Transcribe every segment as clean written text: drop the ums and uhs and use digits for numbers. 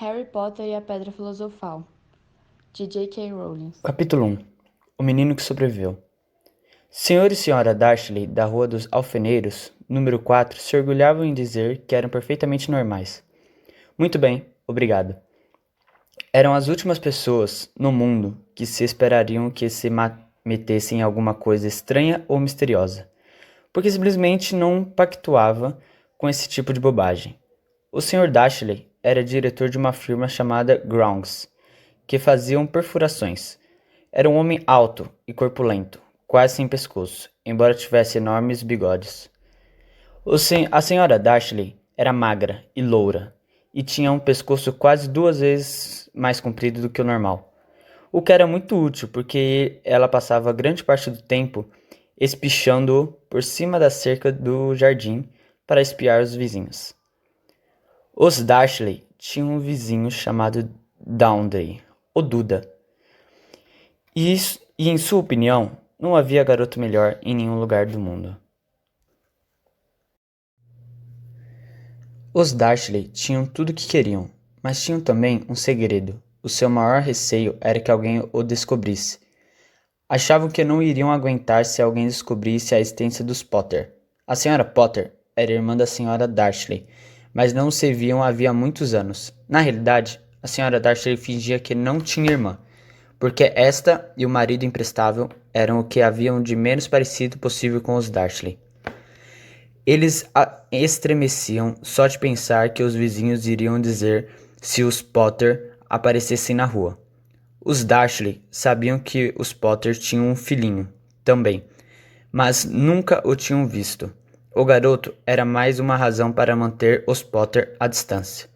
Harry Potter e a Pedra Filosofal, de J.K. Rowling. Capítulo 1. O menino que sobreviveu. Senhor e senhora Darsley, da Rua dos Alfeneiros, número 4, se orgulhavam em dizer que eram perfeitamente normais. Muito bem, obrigado. Eram as últimas pessoas no mundo que se esperariam que se metessem em alguma coisa estranha ou misteriosa, porque simplesmente não pactuava com esse tipo de bobagem. O Sr. Dashley era diretor de uma firma chamada Grounds, que faziam perfurações. Era um homem alto e corpulento, quase sem pescoço, embora tivesse enormes bigodes. A senhora Dashley era magra e loura, e tinha um pescoço quase 2 vezes mais comprido do que o normal. O que era muito útil, porque ela passava grande parte do tempo espichando por cima da cerca do jardim para espiar os vizinhos. Os Dashley tinham um vizinho chamado Downdey, o Duda. E em sua opinião, não havia garoto melhor em nenhum lugar do mundo. Os Dashley tinham tudo o que queriam, mas tinham também um segredo. O seu maior receio era que alguém o descobrisse. Achavam que não iriam aguentar se alguém descobrisse a existência dos Potter. A senhora Potter era irmã da senhora Dashley, mas não se viam havia muitos anos. Na realidade, a senhora Dashley fingia que não tinha irmã, porque esta e o marido imprestável eram o que haviam de menos parecido possível com os Dashley. Eles estremeciam só de pensar que os vizinhos iriam dizer se os Potter aparecessem na rua. Os Dashley sabiam que os Potter tinham um filhinho, também, mas nunca o tinham visto. O garoto era mais uma razão para manter os Potter à distância.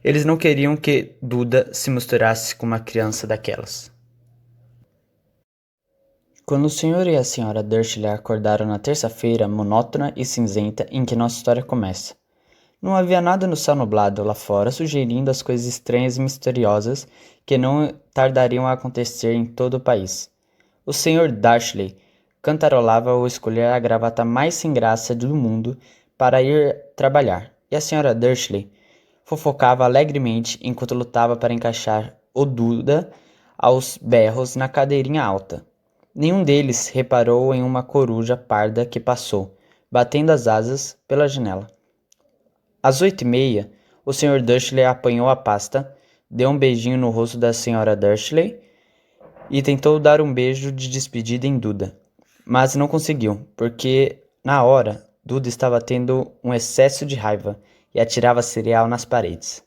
Eles não queriam que Duda se misturasse com uma criança daquelas. Quando o senhor e a senhora Dursley acordaram na terça-feira monótona e cinzenta em que nossa história começa, não havia nada no céu nublado lá fora sugerindo as coisas estranhas e misteriosas que não tardariam a acontecer em todo o país. O senhor Dashley cantarolava ao escolher a gravata mais sem graça do mundo para ir trabalhar, e a senhora Dursley fofocava alegremente enquanto lutava para encaixar o Duda aos berros na cadeirinha alta. Nenhum deles reparou em uma coruja parda que passou, batendo as asas, pela janela. Às 8h30, o Sr. Dursley apanhou a pasta, deu um beijinho no rosto da Sra. Dursley e tentou dar um beijo de despedida em Duda. Mas não conseguiu, porque, na hora, Duda estava tendo um excesso de raiva e atirava cereal nas paredes.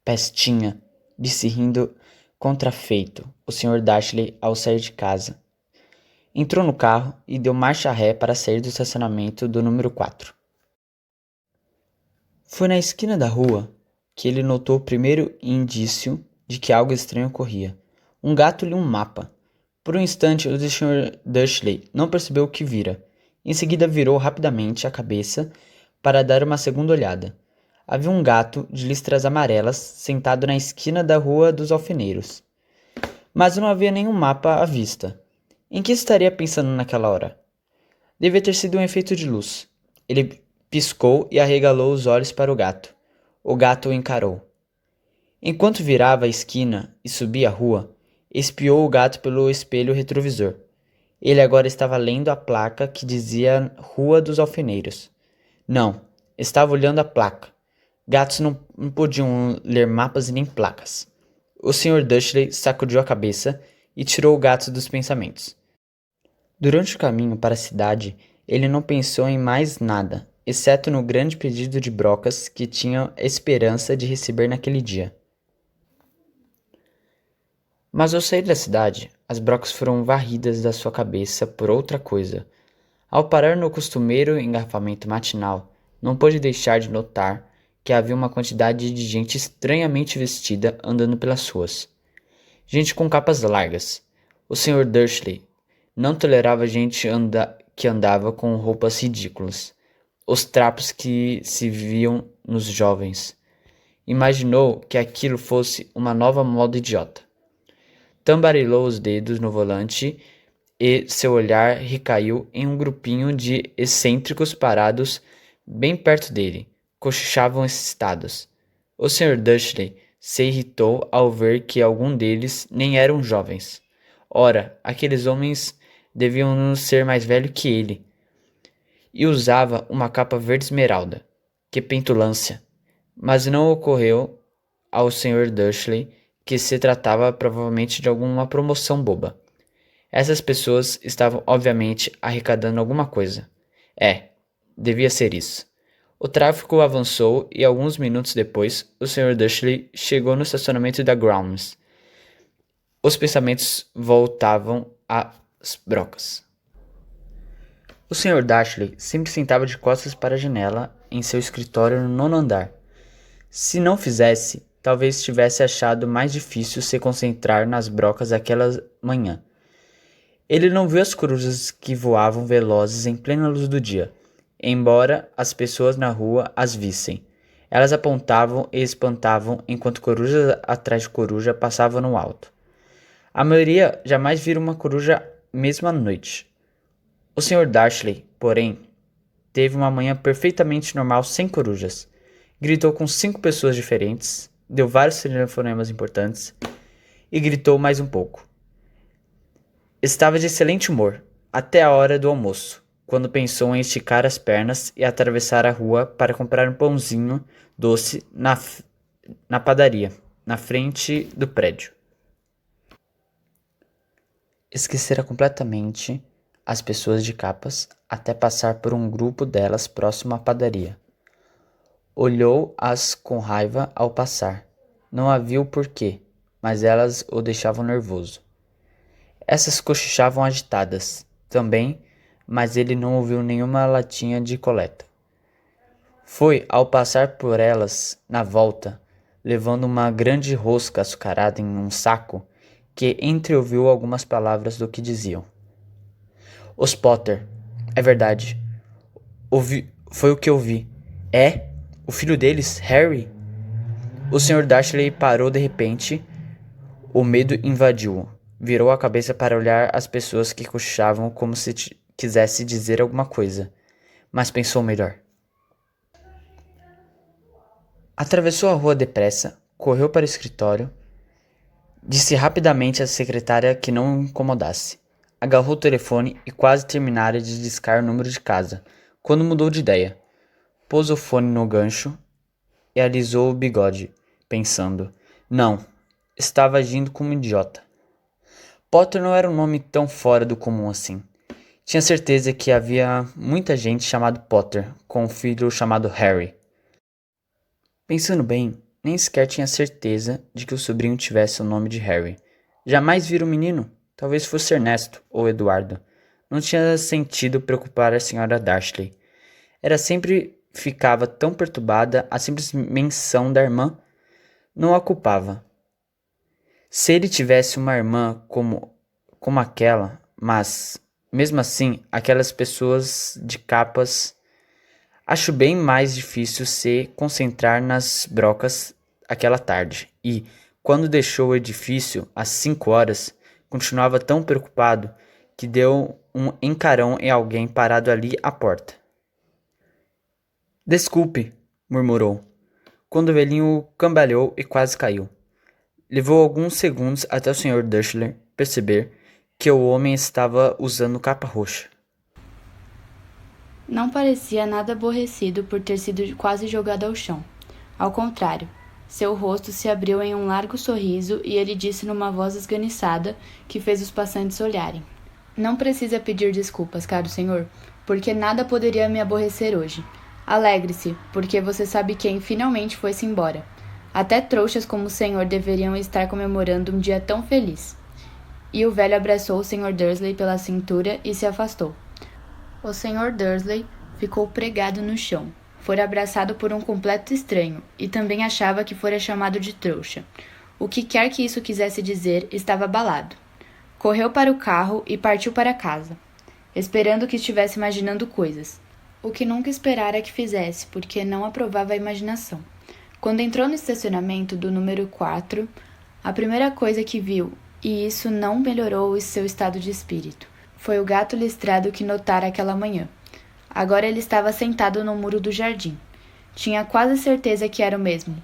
Pestinha, disse rindo contrafeito o Sr. Dashley ao sair de casa. Entrou no carro e deu marcha ré para sair do estacionamento do número 4. Foi na esquina da rua que ele notou o primeiro indício de que algo estranho ocorria. Um gato lia um mapa. Por um instante, o Sr. Dursley não percebeu o que vira. Em seguida, virou rapidamente a cabeça para dar uma segunda olhada. Havia um gato de listras amarelas sentado na esquina da Rua dos Alfeneiros. Mas não havia nenhum mapa à vista. Em que estaria pensando naquela hora? Devia ter sido um efeito de luz. Ele piscou e arregalou os olhos para o gato. O gato o encarou. Enquanto virava a esquina e subia a rua, espiou o gato pelo espelho retrovisor. Ele agora estava lendo a placa que dizia Rua dos Alfeneiros. Não, estava olhando a placa. Gatos não podiam ler mapas nem placas. O Sr. Dursley sacudiu a cabeça e tirou o gato dos pensamentos. Durante o caminho para a cidade, ele não pensou em mais nada, exceto no grande pedido de brocas que tinha esperança de receber naquele dia. Mas ao sair da cidade, as brocas foram varridas da sua cabeça por outra coisa. Ao parar no costumeiro engarrafamento matinal, não pôde deixar de notar que havia uma quantidade de gente estranhamente vestida andando pelas ruas. Gente com capas largas. O Sr. Dursley não tolerava gente que andava com roupas ridículas. Os trapos que se viam nos jovens. Imaginou que aquilo fosse uma nova moda idiota. Tambarilou os dedos no volante e seu olhar recaiu em um grupinho de excêntricos parados bem perto dele. Cochichavam excitados. O Sr. Dursley se irritou ao ver que algum deles nem eram jovens. Ora, aqueles homens deviam ser mais velhos que ele. E usava uma capa verde esmeralda. Que petulância! Mas não ocorreu ao Sr. Dursley que se tratava provavelmente de alguma promoção boba. Essas pessoas estavam obviamente arrecadando alguma coisa. Devia ser isso. O tráfico avançou e alguns minutos depois, o Sr. Dursley chegou no estacionamento da Grounds. Os pensamentos voltavam às brocas. O Sr. Dursley sempre sentava de costas para a janela em seu escritório no nono andar. Se não fizesse, talvez tivesse achado mais difícil se concentrar nas brocas aquela manhã. Ele não viu as corujas que voavam velozes em plena luz do dia, embora as pessoas na rua as vissem. Elas apontavam e espantavam enquanto coruja atrás de coruja passavam no alto. A maioria jamais vira uma coruja mesmo à noite. O Sr. Dursley, porém, teve uma manhã perfeitamente normal sem corujas. Gritou com 5 pessoas diferentes, deu vários telefonemas importantes e gritou mais um pouco. Estava de excelente humor, até a hora do almoço, quando pensou em esticar as pernas e atravessar a rua para comprar um pãozinho doce na padaria, na frente do prédio. Esquecera completamente as pessoas de capas até passar por um grupo delas próximo à padaria. Olhou-as com raiva ao passar. Não havia o porquê, mas elas o deixavam nervoso. Essas cochichavam agitadas, também, mas ele não ouviu nenhuma latinha de coleta. Foi ao passar por elas, na volta, levando uma grande rosca açucarada em um saco, que entreouviu algumas palavras do que diziam. Os Potter, é verdade. Foi o que eu vi. É? O filho deles, Harry? O Sr. Dursley parou de repente. O medo invadiu-o. Virou a cabeça para olhar as pessoas que cochichavam como se quisesse dizer alguma coisa, mas pensou melhor. Atravessou a rua depressa, correu para o escritório, disse rapidamente à secretária que não o incomodasse. Agarrou o telefone e quase terminara de discar o número de casa, quando mudou de ideia. Pôs o fone no gancho e alisou o bigode, pensando. Não, estava agindo como um idiota. Potter não era um nome tão fora do comum assim. Tinha certeza que havia muita gente chamada Potter, com um filho chamado Harry. Pensando bem, nem sequer tinha certeza de que o sobrinho tivesse o nome de Harry. Jamais vira um menino, talvez fosse Ernesto ou Eduardo. Não tinha sentido preocupar a senhora Dursley. Ela sempre ficava tão perturbada, a simples menção da irmã não a culpava. Se ele tivesse uma irmã como aquela, mas, mesmo assim, aquelas pessoas de capas, acho bem mais difícil se concentrar nas brocas aquela tarde. E, quando deixou o edifício, às 5 horas, continuava tão preocupado que deu um encarão em alguém parado ali à porta. Desculpe, murmurou, quando o velhinho cambaleou e quase caiu. Levou alguns segundos até o Sr. Dursley perceber que o homem estava usando capa roxa. Não parecia nada aborrecido por ter sido quase jogado ao chão. Ao contrário, seu rosto se abriu em um largo sorriso e ele disse numa voz esganiçada que fez os passantes olharem. Não precisa pedir desculpas, caro senhor, porque nada poderia me aborrecer hoje. Alegre-se, porque você sabe quem finalmente foi-se embora. Até trouxas como o senhor deveriam estar comemorando um dia tão feliz. E o velho abraçou o Sr. Dursley pela cintura e se afastou. O Sr. Dursley ficou pregado no chão. Fora abraçado por um completo estranho, e também achava que fora chamado de trouxa. O que quer que isso quisesse dizer, estava abalado. Correu para o carro e partiu para casa, esperando que estivesse imaginando coisas. O que nunca esperara que fizesse, porque não aprovava a imaginação. Quando entrou no estacionamento do número 4, a primeira coisa que viu, e isso não melhorou o seu estado de espírito, foi o gato listrado que notara aquela manhã. Agora ele estava sentado no muro do jardim. Tinha quase certeza que era o mesmo.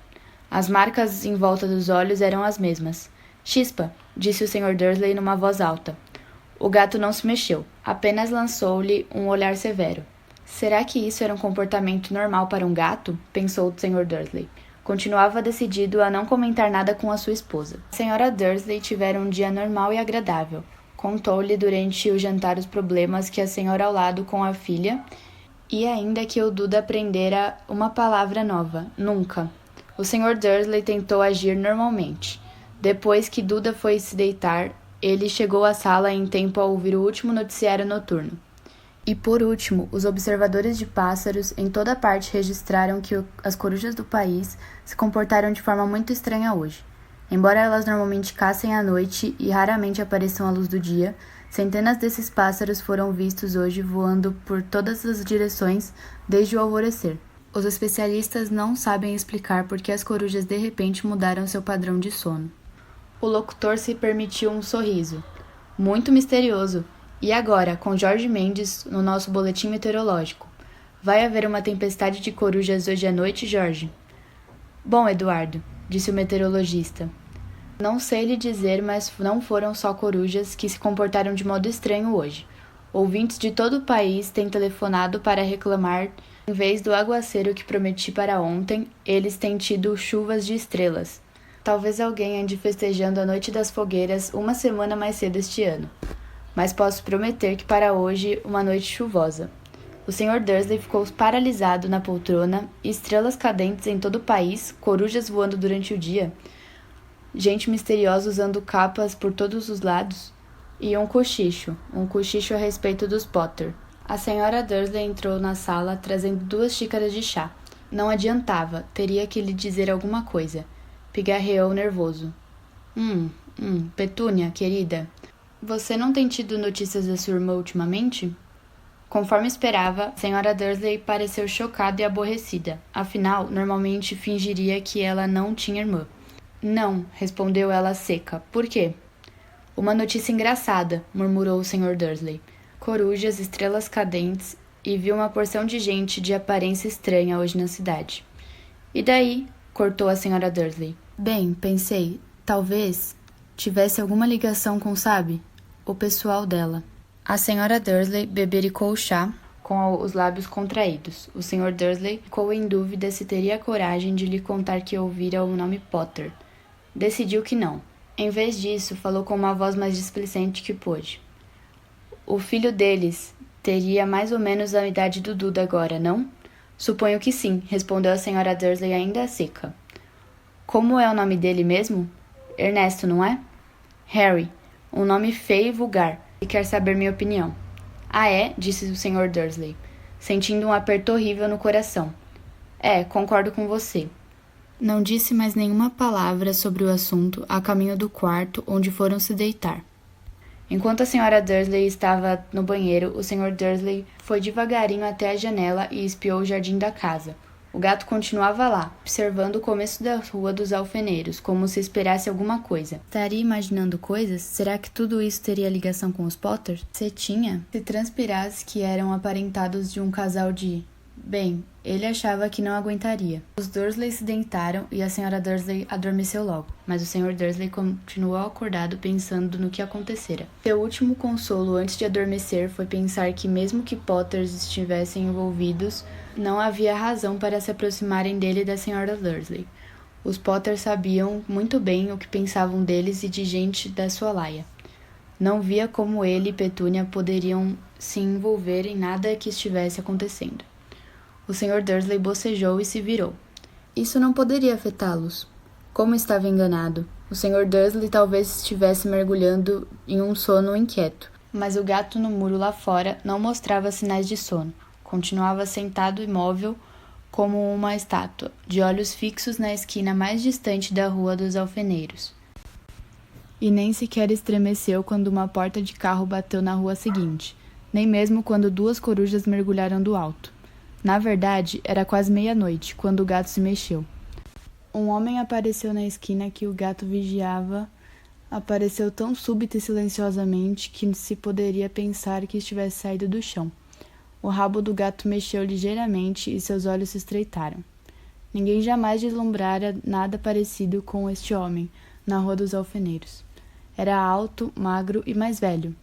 As marcas em volta dos olhos eram as mesmas. Chispa, disse o Sr. Dursley numa voz alta. O gato não se mexeu, apenas lançou-lhe um olhar severo. Será que isso era um comportamento normal para um gato? Pensou o Sr. Dursley. Continuava decidido a não comentar nada com a sua esposa. A Sra. Dursley tivera um dia normal e agradável. Contou-lhe durante o jantar os problemas que a senhora ao lado com a filha e ainda que o Duda aprendera uma palavra nova, nunca. O Sr. Dursley tentou agir normalmente. Depois que Duda foi se deitar, ele chegou à sala em tempo a ouvir o último noticiário noturno. E por último, os observadores de pássaros em toda parte registraram que as corujas do país se comportaram de forma muito estranha hoje. Embora elas normalmente caçem à noite e raramente apareçam à luz do dia, centenas desses pássaros foram vistos hoje voando por todas as direções desde o alvorecer. Os especialistas não sabem explicar por que as corujas de repente mudaram seu padrão de sono. O locutor se permitiu um sorriso. Muito misterioso. E agora, com Jorge Mendes no nosso boletim meteorológico. Vai haver uma tempestade de corujas hoje à noite, Jorge? Bom, Eduardo, disse o meteorologista. Não sei lhe dizer, mas não foram só corujas que se comportaram de modo estranho hoje. Ouvintes de todo o país têm telefonado para reclamar. Em vez do aguaceiro que prometi para ontem, eles têm tido chuvas de estrelas. Talvez alguém ande festejando a Noite das Fogueiras uma semana mais cedo este ano. Mas posso prometer que para hoje uma noite chuvosa. O Sr. Dursley ficou paralisado na poltrona, estrelas cadentes em todo o país, corujas voando durante o dia, gente misteriosa usando capas por todos os lados, e um cochicho a respeito dos Potter. A Sra. Dursley entrou na sala trazendo 2 xícaras de chá. Não adiantava, teria que lhe dizer alguma coisa. Pigarreou nervoso. Petúnia, querida, você não tem tido notícias da sua irmã ultimamente? Conforme esperava, a Sra. Dursley pareceu chocada e aborrecida. Afinal, normalmente fingiria que ela não tinha irmã. Não, respondeu ela seca. Por quê? Uma notícia engraçada, murmurou o Sr. Dursley. Corujas, estrelas cadentes e viu uma porção de gente de aparência estranha hoje na cidade. E daí? Cortou a Sra. Dursley. Bem, pensei, talvez tivesse alguma ligação com, sabe, o pessoal dela. A Sra. Dursley bebericou o chá com os lábios contraídos. O Sr. Dursley ficou em dúvida se teria coragem de lhe contar que ouvira o nome Potter. Decidiu que não. Em vez disso, falou com uma voz mais displicente que pôde. O filho deles teria mais ou menos a idade do Duda agora, não? Suponho que sim, respondeu a Sra. Dursley ainda seca. Como é o nome dele mesmo? Ernesto, não é? Harry, um nome feio e vulgar, e quer saber minha opinião. Ah, é? Disse o Sr. Dursley, sentindo um aperto horrível no coração. Concordo com você. Não disse mais nenhuma palavra sobre o assunto a caminho do quarto onde foram se deitar. Enquanto a Sra. Dursley estava no banheiro, o Sr. Dursley foi devagarinho até a janela e espiou o jardim da casa. O gato continuava lá, observando o começo da rua dos alfeneiros, como se esperasse alguma coisa. Estaria imaginando coisas? Será que tudo isso teria ligação com os Potter? Se tinha, se transpirasse que eram aparentados de um casal de... Bem, ele achava que não aguentaria. Os Dursley se deitaram e a Sra. Dursley adormeceu logo, mas o Sr. Dursley continuou acordado pensando no que acontecera. Seu último consolo antes de adormecer foi pensar que mesmo que Potters estivessem envolvidos, não havia razão para se aproximarem dele e da Sra. Dursley. Os Potter sabiam muito bem o que pensavam deles e de gente da sua laia. Não via como ele e Petúnia poderiam se envolver em nada que estivesse acontecendo. O Sr. Dursley bocejou e se virou. Isso não poderia afetá-los. Como estava enganado. O Sr. Dursley talvez estivesse mergulhando em um sono inquieto, mas o gato no muro lá fora não mostrava sinais de sono. Continuava sentado imóvel como uma estátua, de olhos fixos na esquina mais distante da Rua dos Alfeneiros. E nem sequer estremeceu quando uma porta de carro bateu na rua seguinte, nem mesmo quando 2 corujas mergulharam do alto. Na verdade, era quase meia-noite, quando o gato se mexeu. Um homem apareceu na esquina que o gato vigiava. Apareceu tão súbita e silenciosamente que se poderia pensar que estivesse saído do chão. O rabo do gato mexeu ligeiramente e seus olhos se estreitaram. Ninguém jamais deslumbrara nada parecido com este homem, na Rua dos Alfeneiros. Era alto, magro e mais velho,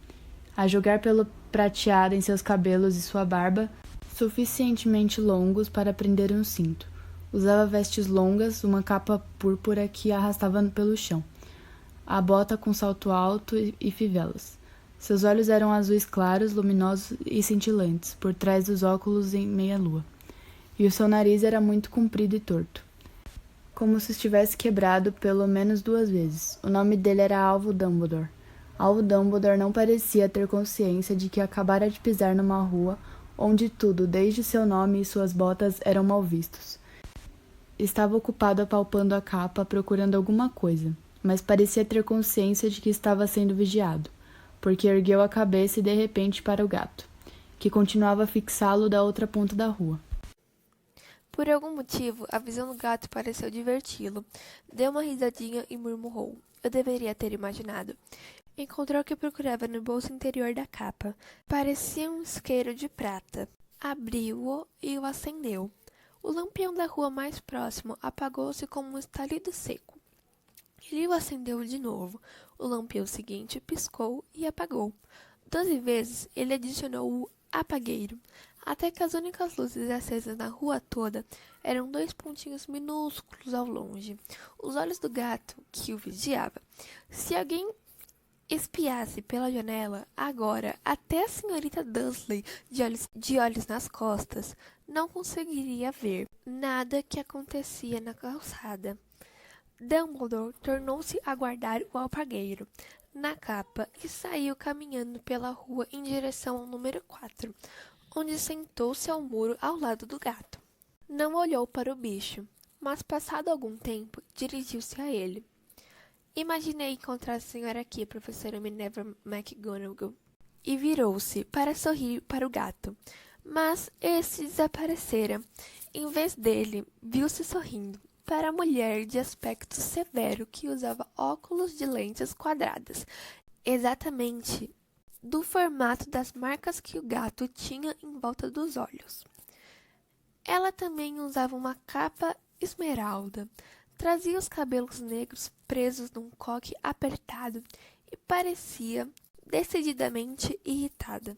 a julgar pelo prateado em seus cabelos e sua barba, suficientemente longos para prender um cinto. Usava vestes longas, uma capa púrpura que arrastava pelo chão, a bota com salto alto e fivelas. Seus olhos eram azuis claros, luminosos e cintilantes, por trás dos óculos em meia-lua. E o seu nariz era muito comprido e torto, como se estivesse quebrado pelo menos 2 vezes. O nome dele era Alvo Dumbledore. Alvo Dumbledore não parecia ter consciência de que acabara de pisar numa rua onde tudo, desde seu nome e suas botas, eram mal vistos. Estava ocupado apalpando a capa, procurando alguma coisa, mas parecia ter consciência de que estava sendo vigiado, porque ergueu a cabeça e de repente para o gato, que continuava a fixá-lo da outra ponta da rua. Por algum motivo, a visão do gato pareceu diverti-lo. Deu uma risadinha e murmurou. Eu deveria ter imaginado. Encontrou o que procurava no bolso interior da capa. Parecia um isqueiro de prata. Abriu-o e o acendeu. O lampião da rua mais próximo apagou-se como um estalido seco. Ele o acendeu de novo. O lampião seguinte piscou e apagou. 12 vezes ele adicionou o apagueiro, até que as únicas luzes acesas na rua toda eram 2 pontinhos minúsculos ao longe, os olhos do gato que o vigiava. Se alguém espiasse pela janela, agora até a senhorita Dursley, de olhos nas costas, não conseguiria ver nada que acontecia na calçada. Dumbledore tornou-se a guardar o alpagueiro na capa e saiu caminhando pela rua em direção ao número 4, onde sentou-se ao muro ao lado do gato. Não olhou para o bicho, mas passado algum tempo, dirigiu-se a ele. Imaginei encontrar a senhora aqui, professora Minerva McGonagall. E virou-se para sorrir para o gato, mas esse desaparecera. Em vez dele, viu-se sorrindo para a mulher de aspecto severo que usava óculos de lentes quadradas, exatamente do formato das marcas que o gato tinha em volta dos olhos. Ela também usava uma capa esmeralda, trazia os cabelos negros presos num coque apertado e parecia decididamente irritada.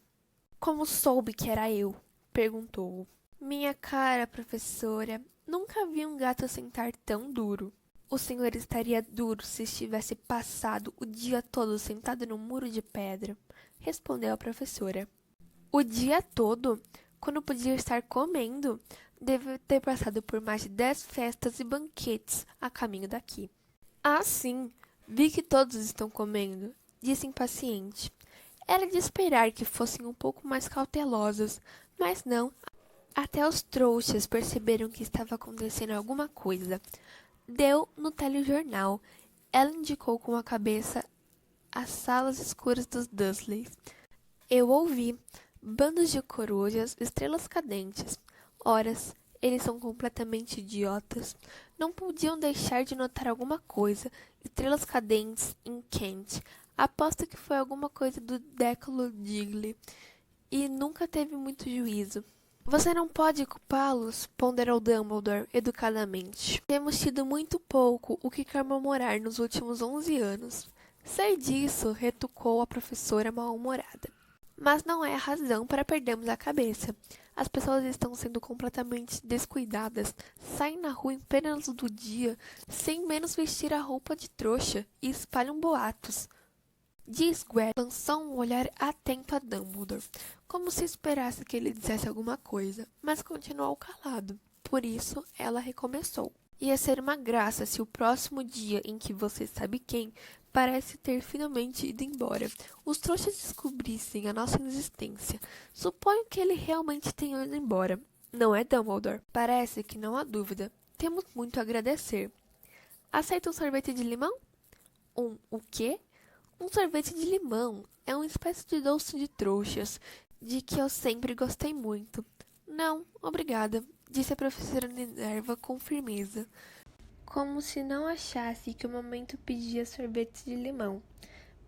Como soube que era eu? Perguntou. Minha cara, professora, nunca vi um gato sentar tão duro. O senhor estaria duro se estivesse passado o dia todo sentado num muro de pedra, respondeu a professora. O dia todo? Quando podia estar comendo? Deve ter passado por mais de 10 festas e banquetes a caminho daqui. Ah, sim, vi que todos estão comendo, disse impaciente. Era de esperar que fossem um pouco mais cautelosos, mas não. Até os trouxas perceberam que estava acontecendo alguma coisa. Deu no telejornal. Ela indicou com a cabeça as salas escuras dos Dursleys. Eu ouvi. Bandos de corujas, estrelas cadentes. Horas, eles são completamente idiotas. Não podiam deixar de notar alguma coisa. Estrelas cadentes em Kent. Aposto que foi alguma coisa do Décalo Digley. E nunca teve muito juízo. Você não pode culpá-los, ponderou Dumbledore educadamente. Temos tido muito pouco o que comemorar nos últimos 11 anos. Sei disso, retrucou a professora mal-humorada. Mas não é a razão para perdermos a cabeça. As pessoas estão sendo completamente descuidadas, saem na rua em plena luz do dia, sem menos vestir a roupa de trouxa, e espalham boatos. Disguet lançou um olhar atento a Dumbledore, como se esperasse que ele dissesse alguma coisa, mas continuou calado. Por isso, ela recomeçou. Ia ser uma graça se o próximo dia em que você sabe quem parece ter finalmente ido embora, os trouxas descobrissem a nossa existência. Suponho que ele realmente tenha ido embora. Não é, Dumbledore? Parece que não há dúvida. Temos muito a agradecer. Aceita um sorvete de limão? O quê? Um sorvete de limão é uma espécie de doce de trouxas, de que eu sempre gostei muito. Não, obrigada, disse a professora Minerva com firmeza, como se não achasse que o momento pedia sorvete de limão,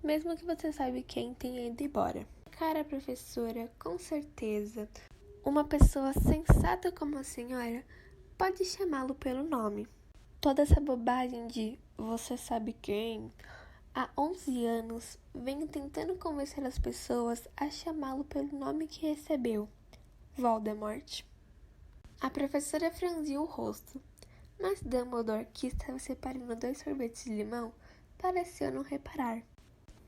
mesmo que você sabe quem tenha ido embora. Cara, professora, com certeza, uma pessoa sensata como a senhora pode chamá-lo pelo nome. Toda essa bobagem de você sabe quem, há 11 anos venho tentando convencer as pessoas a chamá-lo pelo nome que recebeu, Voldemort. A professora franziu o rosto, mas Dumbledore, que estava separando 2 sorvetes de limão, pareceu não reparar.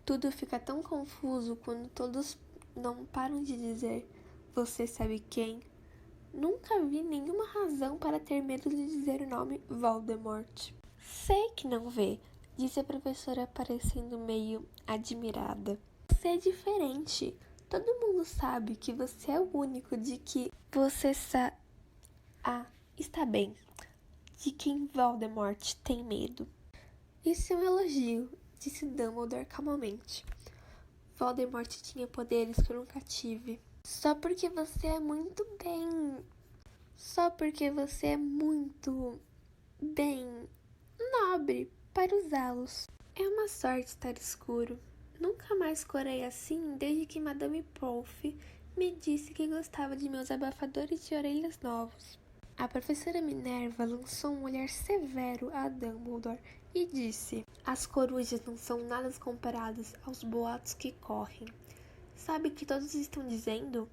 Tudo fica tão confuso quando todos não param de dizer você sabe quem. Nunca vi nenhuma razão para ter medo de dizer o nome Voldemort. Sei que não vê, disse a professora parecendo meio admirada. Você é diferente. Todo mundo sabe que você é o único de que você sabe. Ah, está bem. De quem Voldemort tem medo. Isso é um elogio, disse Dumbledore calmamente. Voldemort tinha poderes que eu nunca tive. Só porque você é muito bem nobre para usá-los. É uma sorte estar escuro. Nunca mais corei assim desde que Madame Pomfrey me disse que gostava de meus abafadores de orelhas novos. A professora Minerva lançou um olhar severo a Dumbledore e disse: as corujas não são nada comparadas aos boatos que correm. Sabe o que todos estão dizendo?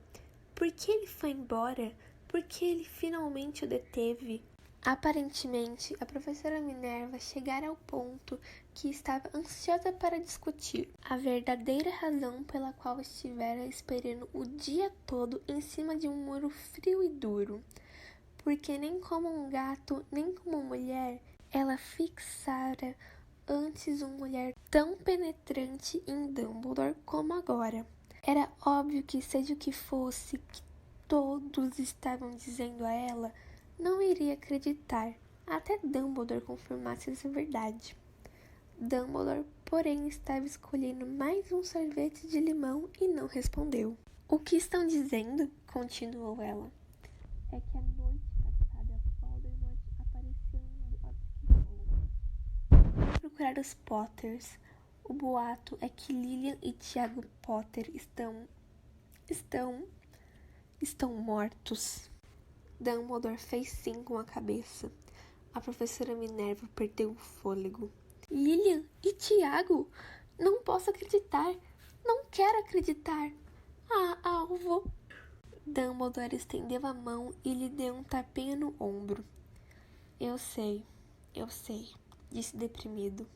Por que ele foi embora? Por que ele finalmente o deteve? Aparentemente, a professora Minerva chegara ao ponto que estava ansiosa para discutir a verdadeira razão pela qual estivera esperando o dia todo em cima de um muro frio e duro. Porque nem como um gato, nem como mulher, ela fixara antes um olhar tão penetrante em Dumbledore como agora. Era óbvio que, seja o que fosse que todos estavam dizendo a ela, não iria acreditar, até Dumbledore confirmasse essa verdade. Dumbledore, porém, estava escolhendo mais um sorvete de limão e não respondeu. O que estão dizendo? Continuou ela. É que a noite passada Voldemort apareceu no boato que vou procurar os Potters. O boato é que Lilian e Tiago Potter estão mortos. Dumbledore fez sim com a cabeça. A professora Minerva perdeu o fôlego. Lilian e Tiago? Não posso acreditar. Não quero acreditar. Ah, Alvo. Dumbledore estendeu a mão e lhe deu um tapinha no ombro. Eu sei, disse deprimido.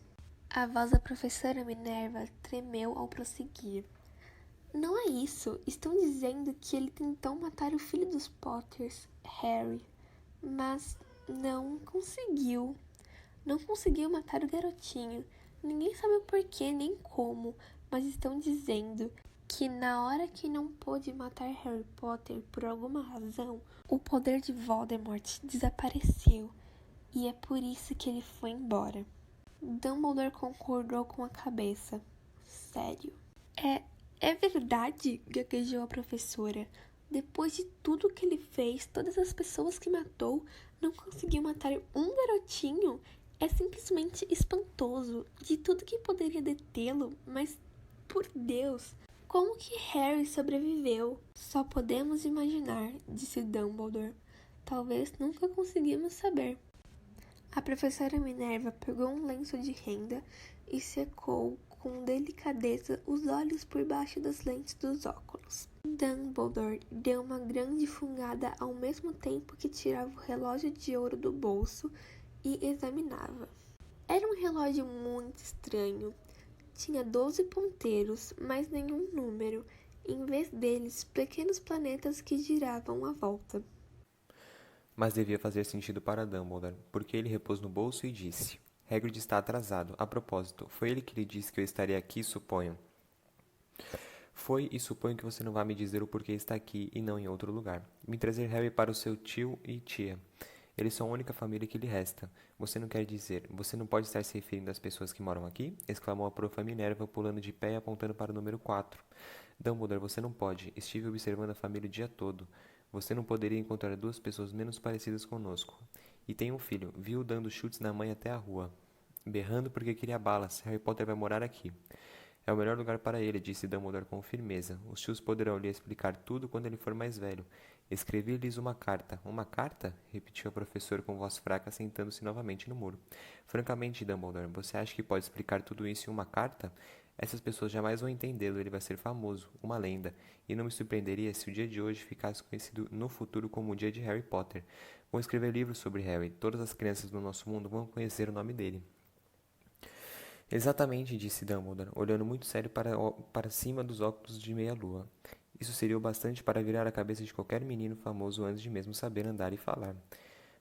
A voz da professora Minerva tremeu ao prosseguir. Não é isso. Estão dizendo que ele tentou matar o filho dos Potters, Harry, mas não conseguiu. Não conseguiu matar o garotinho. Ninguém sabe o porquê nem como, mas estão dizendo que na hora que não pôde matar Harry Potter por alguma razão, o poder de Voldemort desapareceu e é por isso que ele foi embora. Dumbledore concordou com a cabeça. Sério? É verdade, gaguejou a professora. Depois de tudo que ele fez, todas as pessoas que matou, não conseguiu matar um garotinho? É simplesmente espantoso. De tudo que poderia detê-lo, mas, por Deus, como que Harry sobreviveu? Só podemos imaginar, disse Dumbledore. Talvez nunca conseguimos saber. A professora Minerva pegou um lenço de renda e secou com delicadeza os olhos por baixo das lentes dos óculos. Dumbledore deu uma grande fungada ao mesmo tempo que tirava o relógio de ouro do bolso e examinava. Era um relógio muito estranho. Tinha 12 ponteiros, mas nenhum número. Em vez deles, pequenos planetas que giravam à volta. Mas devia fazer sentido para Dumbledore, porque ele repôs no bolso e disse: Hagrid está atrasado. A propósito, foi ele que lhe disse que eu estaria aqui, suponho. Foi, e suponho que você não vai me dizer o porquê está aqui e não em outro lugar. Me trazer Harry para o seu tio e tia. Eles são a única família que lhe resta. Você não quer dizer, você não pode estar se referindo às pessoas que moram aqui? Exclamou a profa Minerva, pulando de pé e apontando para o número 4. Dumbledore, você não pode. Estive observando a família o dia todo. Você não poderia encontrar 2 pessoas menos parecidas conosco. E tem um filho. Vi-o dando chutes na mãe até a rua, berrando porque queria balas. Harry Potter vai morar aqui. É o melhor lugar para ele, disse Dumbledore com firmeza. Os tios poderão lhe explicar tudo quando ele for mais velho. Escrevi-lhes uma carta. Uma carta? Repetiu a professora com voz fraca, sentando-se novamente no muro. Francamente, Dumbledore, você acha que pode explicar tudo isso em uma carta? Essas pessoas jamais vão entendê-lo, ele vai ser famoso, uma lenda, e não me surpreenderia se o dia de hoje ficasse conhecido no futuro como o dia de Harry Potter. Vão escrever livros sobre Harry, todas as crianças do nosso mundo vão conhecer o nome dele. Exatamente, disse Dumbledore, olhando muito sério para cima dos óculos de meia-lua. Isso seria o bastante para virar a cabeça de qualquer menino famoso antes de mesmo saber andar e falar.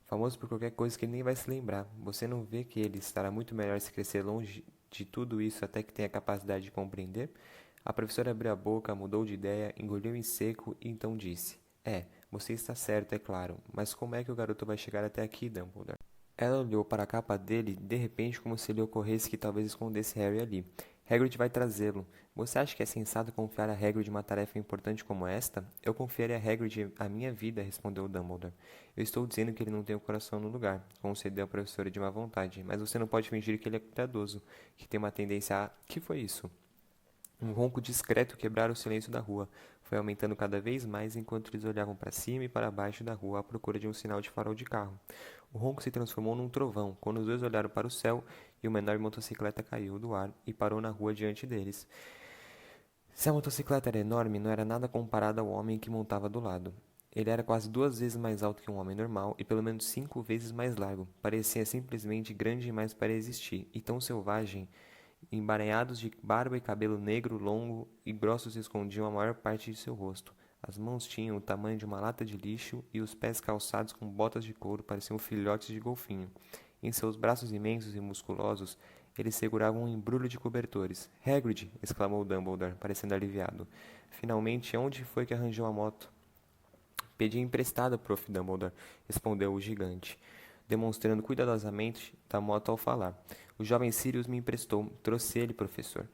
Famoso por qualquer coisa que ele nem vai se lembrar. Você não vê que ele estará muito melhor se crescer longe de tudo isso até que tenha capacidade de compreender? A professora abriu a boca, mudou de ideia, engoliu em seco e então disse: você está certo, é claro, mas como é que o garoto vai chegar até aqui, Dumbledore? Ela olhou para a capa dele, de repente, como se lhe ocorresse que talvez escondesse Harry ali. Hagrid vai trazê-lo. Você acha que é sensato confiar a Hagrid uma tarefa importante como esta? Eu confiaria a Hagrid a minha vida, respondeu Dumbledore. Eu estou dizendo que ele não tem o coração no lugar, concedeu a professora de má vontade, mas você não pode fingir que ele é cuidadoso, que tem uma tendência a... Que foi isso? Um ronco discreto quebrara o silêncio da rua. Foi aumentando cada vez mais enquanto eles olhavam para cima e para baixo da rua à procura de um sinal de farol de carro. O ronco se transformou num trovão, quando os dois olharam para o céu e uma enorme motocicleta caiu do ar e parou na rua diante deles. Se a motocicleta era enorme, não era nada comparada ao homem que montava do lado. Ele era quase 2 vezes mais alto que um homem normal e pelo menos 5 vezes mais largo. Parecia simplesmente grande demais para existir, e tão selvagem. Embaranhados de barba e cabelo negro, longo e grossos escondiam a maior parte de seu rosto. As mãos tinham o tamanho de uma lata de lixo e os pés calçados com botas de couro pareciam filhotes de golfinho. Em seus braços imensos e musculosos, ele segurava um embrulho de cobertores. — Hagrid! Exclamou Dumbledore, parecendo aliviado. Finalmente, onde foi que arranjou a moto? — Pedi emprestada, Prof. Dumbledore, respondeu o gigante, demonstrando cuidadosamente da moto ao falar. O jovem Sirius me emprestou. Trouxe ele, professor.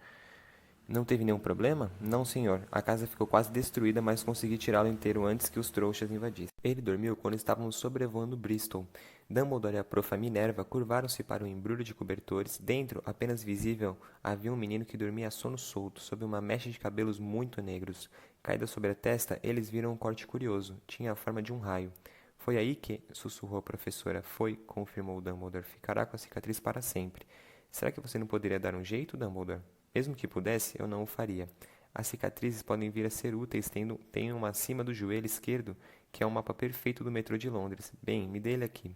Não teve nenhum problema? Não, senhor. A casa ficou quase destruída, mas consegui tirá-lo inteiro antes que os trouxas invadissem. Ele dormiu quando estávamos sobrevoando Bristol. Dumbledore e a profa Minerva curvaram-se para um embrulho de cobertores. Dentro, apenas visível, havia um menino que dormia a sono solto, sob uma mecha de cabelos muito negros. Caída sobre a testa, eles viram um corte curioso. Tinha a forma de um raio. Foi aí que, sussurrou a professora. Foi, confirmou Dumbledore. Ficará com a cicatriz para sempre. Será que você não poderia dar um jeito, Dumbledore? Mesmo que pudesse, eu não o faria. As cicatrizes podem vir a ser úteis, tenho uma acima do joelho esquerdo, que é um mapa perfeito do metrô de Londres. Bem, me dê ele aqui.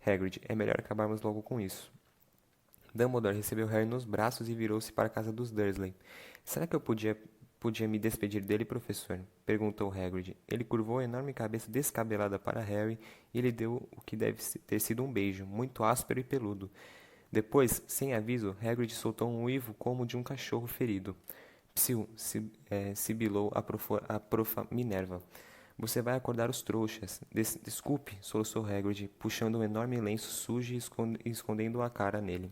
Hagrid, é melhor acabarmos logo com isso. Dumbledore recebeu Harry nos braços e virou-se para a casa dos Dursley. Será que eu podia me despedir dele, professor? Perguntou Hagrid. Ele curvou a enorme cabeça descabelada para Harry e lhe deu o que deve ter sido um beijo, muito áspero e peludo. Depois, sem aviso, Hagrid soltou um uivo como de um cachorro ferido. Psiu, sibilou a profa Minerva. Você vai acordar os trouxas. Desculpe, soluçou Hagrid, puxando um enorme lenço sujo e escondendo a cara nele.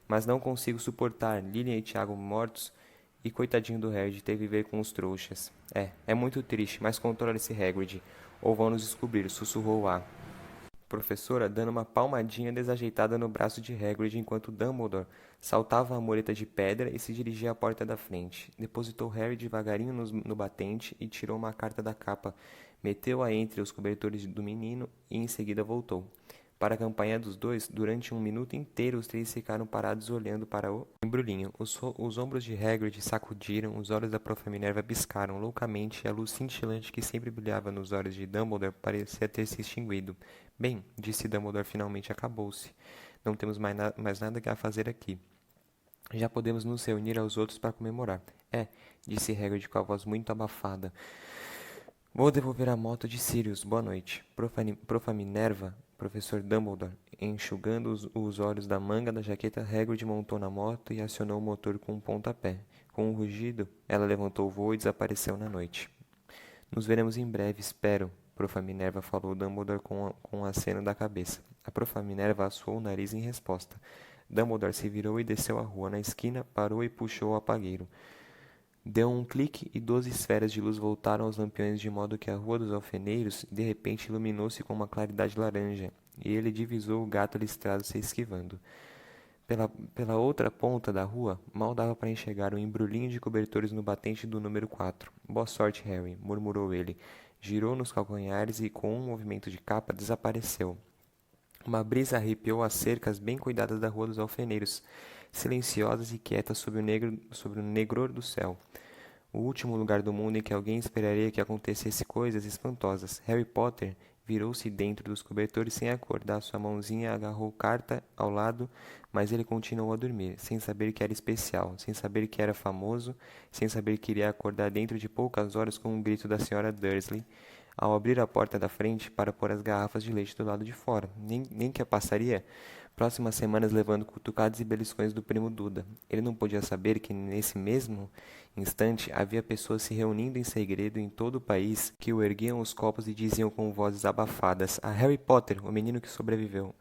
Mas não consigo suportar Lilian e Tiago mortos e coitadinho do Harry de ter que viver com os trouxas. É muito triste, mas controle-se, Hagrid, ou vão nos descobrir, sussurrou a professora, dando uma palmadinha desajeitada no braço de Hagrid enquanto Dumbledore saltava a mureta de pedra e se dirigia à porta da frente. Depositou Harry devagarinho no batente e tirou uma carta da capa. Meteu-a entre os cobertores do menino e em seguida voltou. Para a campanha dos dois, durante 1 minuto inteiro, os 3 ficaram parados olhando para o embrulhinho. Os ombros de Hagrid sacudiram, os olhos da prof. Minerva piscaram loucamente e a luz cintilante que sempre brilhava nos olhos de Dumbledore parecia ter se extinguido. Bem, disse Dumbledore, finalmente acabou-se. Não temos mais nada a fazer aqui. Já podemos nos reunir aos outros para comemorar. Disse Hagrid com a voz muito abafada. Vou devolver a moto de Sirius. Boa noite. Profa Minerva, professor Dumbledore, enxugando os olhos da manga da jaqueta, Hagrid montou na moto e acionou o motor com um pontapé. Com um rugido, ela levantou o voo e desapareceu na noite. Nos veremos em breve, espero, profa Minerva falou Dumbledore com um aceno da cabeça. A profa Minerva assoou o nariz em resposta. Dumbledore se virou e desceu a rua. Na esquina, parou e puxou o apagueiro. Deu um clique e 12 esferas de luz voltaram aos lampiões de modo que a Rua dos Alfeneiros de repente iluminou-se com uma claridade laranja, e ele divisou o gato listrado se esquivando. Pela outra ponta da rua, mal dava para enxergar um embrulhinho de cobertores no batente do número 4. Boa sorte, Harry, murmurou ele. Girou nos calcanhares e, com um movimento de capa, desapareceu. Uma brisa arrepiou as cercas bem cuidadas da Rua dos Alfeneiros, silenciosas e quietas sob o negror do céu. O último lugar do mundo em que alguém esperaria que acontecesse coisas espantosas. Harry Potter virou-se dentro dos cobertores sem acordar. Sua mãozinha agarrou carta ao lado, mas ele continuou a dormir, sem saber que era especial, sem saber que era famoso, sem saber que iria acordar dentro de poucas horas com um grito da Sra. Dursley, ao abrir a porta da frente para pôr as garrafas de leite do lado de fora. Nem que a passaria próximas semanas levando cutucadas e beliscões do primo Duda. Ele não podia saber que nesse mesmo instante havia pessoas se reunindo em segredo em todo o país que o erguiam os copos e diziam com vozes abafadas: "A Harry Potter, o menino que sobreviveu."